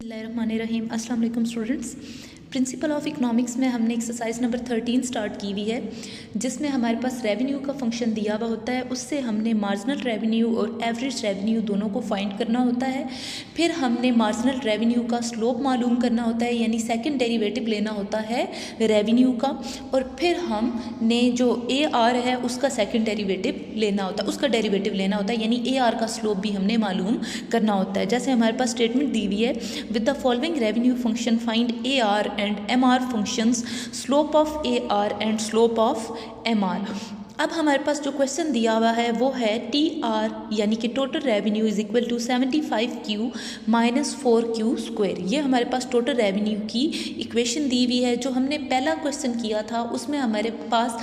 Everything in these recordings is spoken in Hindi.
बिस्मिल्लाहिर्रहमानिर्रहीम। अस्सलाम वालेकुम स्टूडेंट्स। प्रिंसिपल ऑफ इकोनॉमिक्स में हमने एक्सरसाइज नंबर 13 स्टार्ट की हुई है, जिसमें हमारे पास रेवेन्यू का फंक्शन दिया हुआ होता है। उससे हमने मार्जिनल रेवेन्यू और एवरेज रेवेन्यू दोनों को फाइंड करना होता है। फिर हमने मार्जिनल रेवेन्यू का स्लोप मालूम करना होता है, यानी सेकंड डेरिवेटिव लेना होता है रेवेन्यू का। और फिर हमने जो ए आर है उसका सेकंड डेरिवेटिव लेना होता है, उसका डेरिवेटिव लेना होता है, यानी ए आर का स्लोप भी हमने मालूम करना होता है। जैसे हमारे पास स्टेटमेंट दी हुई है, with the following revenue function find A R and M R functions, slope of A R and slope of M R. अब हमारे पास जो क्वेश्चन दिया हुआ है वो है टी आर यानी कि total revenue is equal to 75Q minus 4Q square. ये हमारे पास टोटल रेवेन्यू की इक्वेशन दी हुई है। जो हमने पहला क्वेश्चन किया था उसमें हमारे पास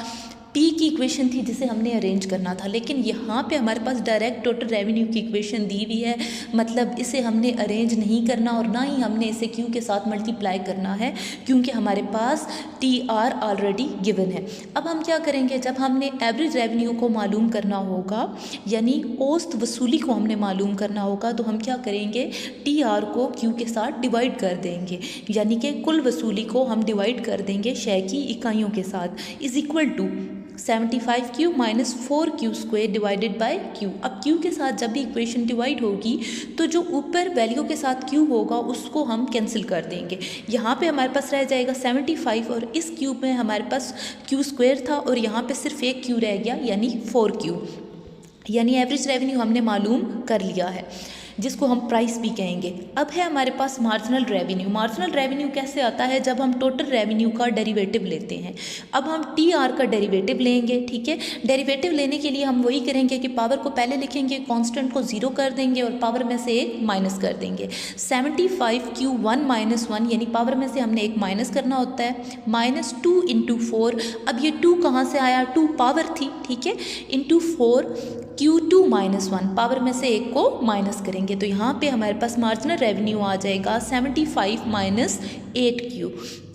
पी की इक्वेशन थी जिसे हमने अरेंज करना था, लेकिन यहाँ पे हमारे पास डायरेक्ट टोटल रेवेन्यू की इक्वेशन दी हुई है, मतलब इसे हमने अरेंज नहीं करना और ना ही हमने इसे क्यू के साथ मल्टीप्लाई करना है, क्योंकि हमारे पास टी आर ऑलरेडी गिवन है। अब हम क्या करेंगे, जब हमने एवरेज रेवेन्यू को मालूम करना होगा, यानी औसत वसूली को हमने मालूम करना होगा, तो हम क्या करेंगे, टी आर को क्यू के साथ डिवाइड कर देंगे, यानी कि कुल वसूली को हम डिवाइड कर देंगे शय की इकाइयों के साथ, is equal to 75Q minus 4Q square divided by Q। अब Q के साथ जब भी इक्वेशन डिवाइड होगी तो जो ऊपर वैल्यू के साथ Q होगा उसको हम कैंसिल कर देंगे। यहाँ पे हमारे पास रह जाएगा 75 और इस क्यूब में हमारे पास Q स्क्वायर था और यहाँ पे सिर्फ एक Q रह गया, यानी 4Q, यानी एवरेज रेवेन्यू हमने मालूम कर लिया है, जिसको हम प्राइस भी कहेंगे। अब है हमारे पास मार्जिनल रेवेन्यू। मार्जिनल रेवेन्यू कैसे आता है, जब हम टोटल रेवेन्यू का डेरिवेटिव लेते हैं। अब हम टी आर का डेरिवेटिव लेंगे, ठीक है। डेरिवेटिव लेने के लिए हम वही करेंगे कि पावर को पहले लिखेंगे, कांस्टेंट को 0 कर देंगे और पावर में से एक माइनस कर देंगे। 75Q1 माइनस 1, यानी पावर में से हमने एक माइनस करना होता है, माइनस 2 इंटू 4। अब ये 2 कहाँ से आया, 2 पावर थी, ठीक है, इंटू 4Q2 माइनस 1, पावर में से एक को माइनस करेंगे, तो यहाँ पे हमारे पास मार्जिनल रेवेन्यू आ जाएगा 75 माइनस 8Q।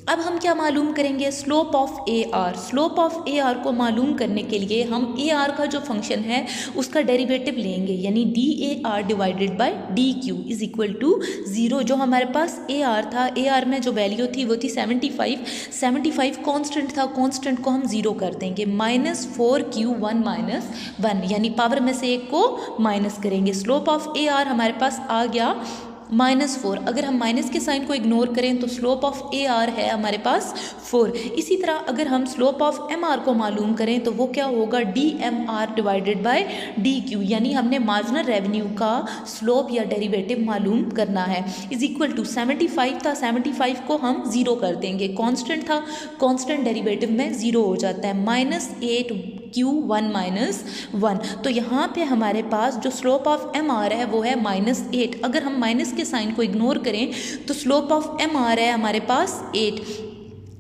अब हम क्या मालूम करेंगे, slope of A are. Slope of A are को मालूम करने के लिए हम ए आर का जो फंक्शन है उसका डेरिवेटिव लेंगे, यानी D A R divided by D Q is equal to 0। जो हमारे पास ए आर था, ए आर में जो वैल्यू थी वो थी 75 कांस्टेंट था, कांस्टेंट को हम 0 कर देंगे, माइनस 4Q1 माइनस 1, यानी पावर में से एक को माइनस करेंगे। स्लोप ऑफ ए आर हमारे पास आ गया -4। अगर हम माइनस के साइन को इग्नोर करें तो स्लोप ऑफ ए आर है हमारे पास 4। इसी तरह अगर हम स्लोप ऑफ एम आर को मालूम करें तो वो क्या होगा, D M R divided by D Q, यानी हमने मार्जिनल रेवेन्यू का स्लोप या डेरिवेटिव मालूम करना है, इज इक्वल टू 75 था, 75 को हम 0 कर देंगे, कांस्टेंट था, कांस्टेंट डेरिवेटिव में 0 हो जाता है, -8Q1 माइनस 1। तो यहाँ पे हमारे पास जो स्लोप ऑफ एम आर है वो है -8। अगर हम माइनस के साइन को इग्नोर करें तो स्लोप ऑफ एम आर है हमारे पास 8।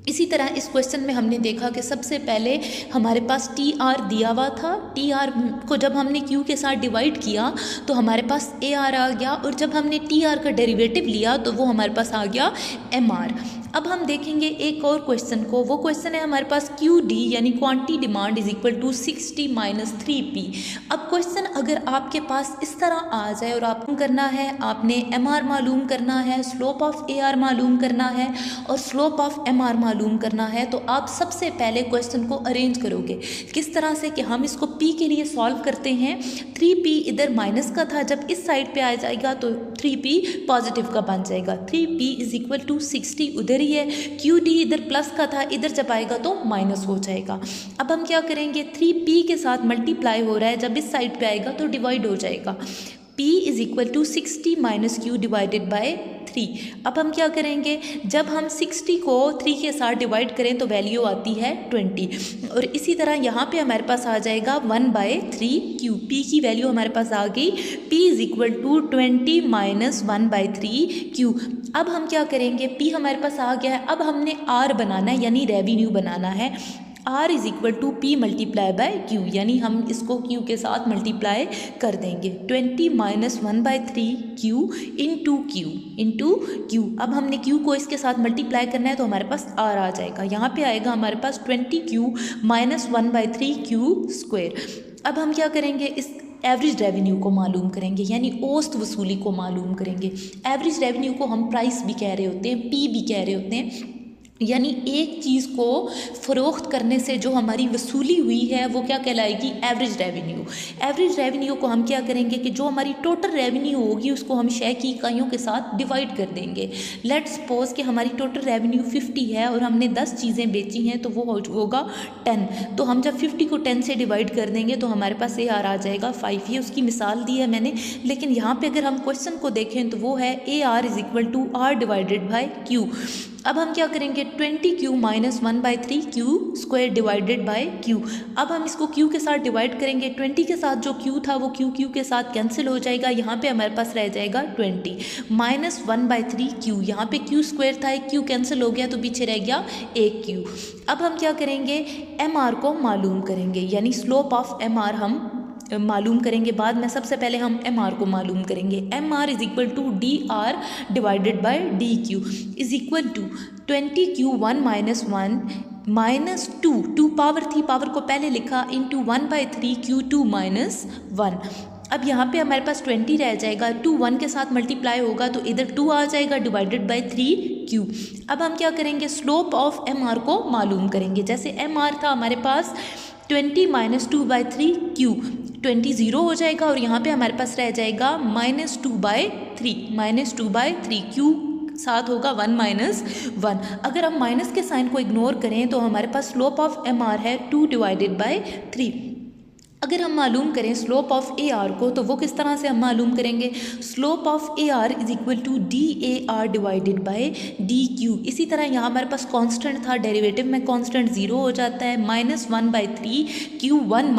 इसी तरह इस क्वेश्चन में हमने देखा कि सबसे पहले हमारे पास टी आर दिया हुआ था, टी आर को जब हमने क्यू के साथ डिवाइड किया तो हमारे पास ए आर आ गया, और जब हमने टी आर का डेरिवेटिव लिया तो वो हमारे पास आ गया एम आर। अब हम देखेंगे एक और क्वेश्चन को, वो क्वेश्चन है हमारे पास क्यू डी यानी quantity demand is equal to 60 minus 3P। अब क्वेश्चन अगर आपके पास इस तरह आ जाए और आपको करना है, आपने एम आर मालूम करना है, स्लोप ऑफ ए आर मालूम करना है और स्लोप ऑफ एम आर मालूम करना है, तो आप सबसे पहले क्वेश्चन को अरेंज करोगे किस तरह से कि हम इसको P के लिए सॉल्व करते हैं। 3P इधर माइनस का था, जब इस साइड पे आ जाएगा तो 3P पॉजिटिव का बन जाएगा, 3P इज इक्वल टू 60 उधर ही है, क्यू डी इधर प्लस का था, इधर जब आएगा तो माइनस हो जाएगा। अब हम क्या करेंगे, 3P के साथ मल्टीप्लाई हो रहा है, जब इस साइड पे आएगा तो डिवाइड हो जाएगा, P is equal to 60 minus Q divided by 3। अब हम क्या करेंगे, जब हम 60 को 3 के साथ डिवाइड करें तो वैल्यू आती है 20, और इसी तरह यहाँ पे हमारे पास आ जाएगा 1/3Q। P की वैल्यू हमारे पास आ गई, P is equal to 20 minus 1/3Q। अब हम क्या करेंगे, P हमारे पास आ गया है, अब हमने R बनाना है, यानी रेवेन्यू बनाना है। R is equal to P multiply by Q, यानी हम इसको Q के साथ मल्टीप्लाई कर देंगे, 20 माइनस 1/3Q इंटू Q। अब हमने Q को इसके साथ मल्टीप्लाई करना है तो हमारे पास R आ जाएगा, यहाँ पे आएगा हमारे पास 20Q माइनस 1/3Q स्क्वायर। अब हम क्या करेंगे, इस एवरेज रेवेन्यू को मालूम करेंगे, यानी औसत वसूली को मालूम करेंगे। एवरेज रेवेन्यू को हम प्राइस भी कह रहे होते हैं, पी भी कह रहे होते हैं, यानी एक चीज़ को फ़रोख्त करने से जो हमारी वसूली हुई है वो क्या कहलाएगी, एवरेज रेवेन्यू। एवरेज रेवेन्यू को हम क्या करेंगे कि जो हमारी टोटल रेवेन्यू होगी उसको हम शय की इकाइयों के साथ डिवाइड कर देंगे। लेट्स सपोज कि हमारी टोटल रेवेन्यू 50 है और हमने 10 चीज़ें बेची हैं तो वो होगा 10। तो हम जब 50 को 10 से डिवाइड कर देंगे तो हमारे पास AR आ जाएगा 5। ये उसकी मिसाल दी है मैंने, लेकिन यहाँ पर अगर हम क्वेश्चन को देखें तो वो है AR = R divided by Q। अब हम क्या करेंगे, 20Q - 1/3 Q² divided by Q। अब हम इसको Q के साथ डिवाइड करेंगे, 20 के साथ जो Q था वो Q के साथ कैंसिल हो जाएगा, यहाँ पे हमारे पास रह जाएगा 20 - 1/3 Q। यहाँ पे Q² था, एक Q कैंसिल हो गया तो पीछे रह गया एक Q। अब हम क्या करेंगे, MR को मालूम करेंगे, यानी स्लोप ऑफ MR हम मालूम करेंगे बाद में। सबसे पहले हम MR को मालूम करेंगे। MR = DR divided by DQ = 20Q1 - 1 - 2 power थी, पावर को पहले लिखा, इंटू 1/3 Q2 - 1। अब यहाँ पे हमारे पास 20 रह जाएगा, 2 1 के साथ मल्टीप्लाई होगा तो इधर 2 आ जाएगा डिवाइडेड बाय 3Q। अब हम क्या करेंगे, स्लोप ऑफ MR को मालूम करेंगे। जैसे MR था हमारे पास 20 - 2/3 Q, 20 0 हो जाएगा और यहाँ पे हमारे पास रह जाएगा -2/3 Q साथ होगा 1 - 1। अगर हम माइनस के साइन को इग्नोर करें तो हमारे पास स्लोप ऑफ MR है 2 डिवाइडेड बाय 3। अगर हम मालूम करें स्लोप ऑफ AR को तो वो किस तरह से हम मालूम करेंगे, slope of AR = DAR divided by DQ। इसी तरह यहाँ हमारे पास कांस्टेंट था, डेरिवेटिव में कांस्टेंट 0 हो जाता है, -1/3 Q1 -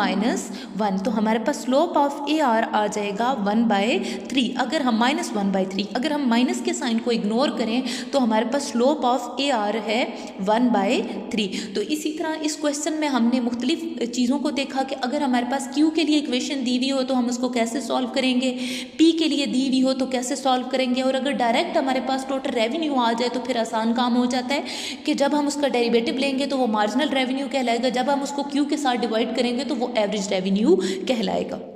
1। तो हमारे पास स्लोप ऑफ AR आ जाएगा 1/3। अगर हम -1/3, अगर हम माइनस के साइन को इग्नोर करें तो हमारे पास स्लोप ऑफ AR है 1/3। तो इसी तरह इस क्वेश्चन में हमने मुख्तलिफ चीज़ों को देखा कि अगर हमारे पास Q के लिए इक्वेशन दी हुई हो तो हम उसको कैसे सॉल्व करेंगे, P के लिए दी हुई हो तो कैसे सॉल्व करेंगे, और अगर डायरेक्ट हमारे पास टोटल रेवेन्यू आ जाए तो फिर आसान काम हो जाता है कि जब हम उसका डेरिवेटिव लेंगे तो वो मार्जिनल रेवेन्यू कहलाएगा, जब हम उसको Q के साथ डिवाइड करेंगे तो वो एवरेज रेवेन्यू कहलाएगा।